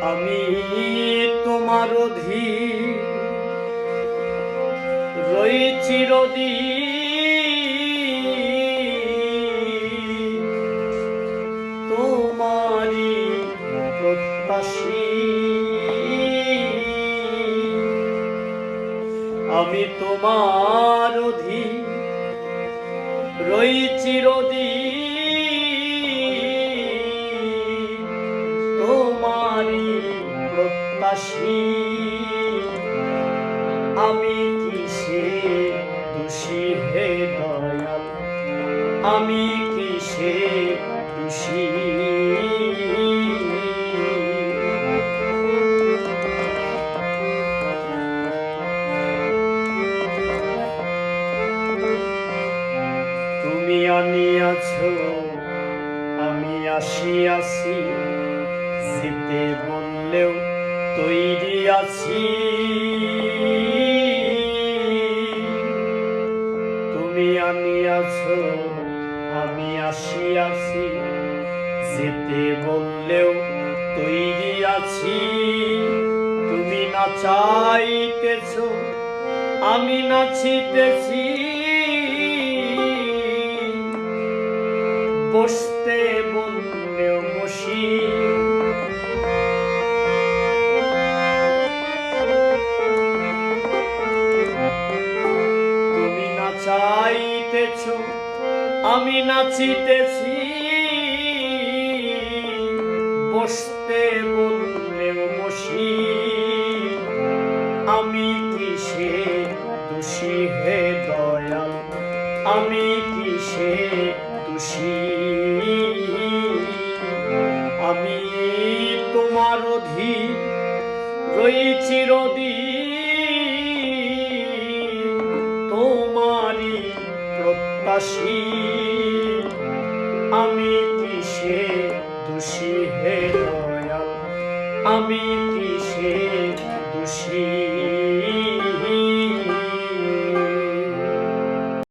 আমি তোমার অধীন রই চিরদিন, তোমারি প্রত্যাশী। আমি তোমার অধীন রই চিরদিন, তোমারি প্রত্যাশী। আমি কিসে দোষী হে দয়াল, আমি কিসে দোষী? তুমি আনিয়াছ আমি আসিয়াছি, যেতে বললেও তৈরি আছি। তুমি আনিয়াছ আমি আসিয়াছি, যেতে বললেও তৈরি আছি। তুমি না চাইতেছ আমি নাচিতেছি, বসতে বললেও বসি। তুমি না চাইতেছ আমি নাচিতেছি, বসতে বললেও বসি। আমি কিসে দোষী হে দয়াল, আমি কিসে দোষী? আমি তোমার অধীন রই চিরদিন, তোমারি প্রত্যাশী।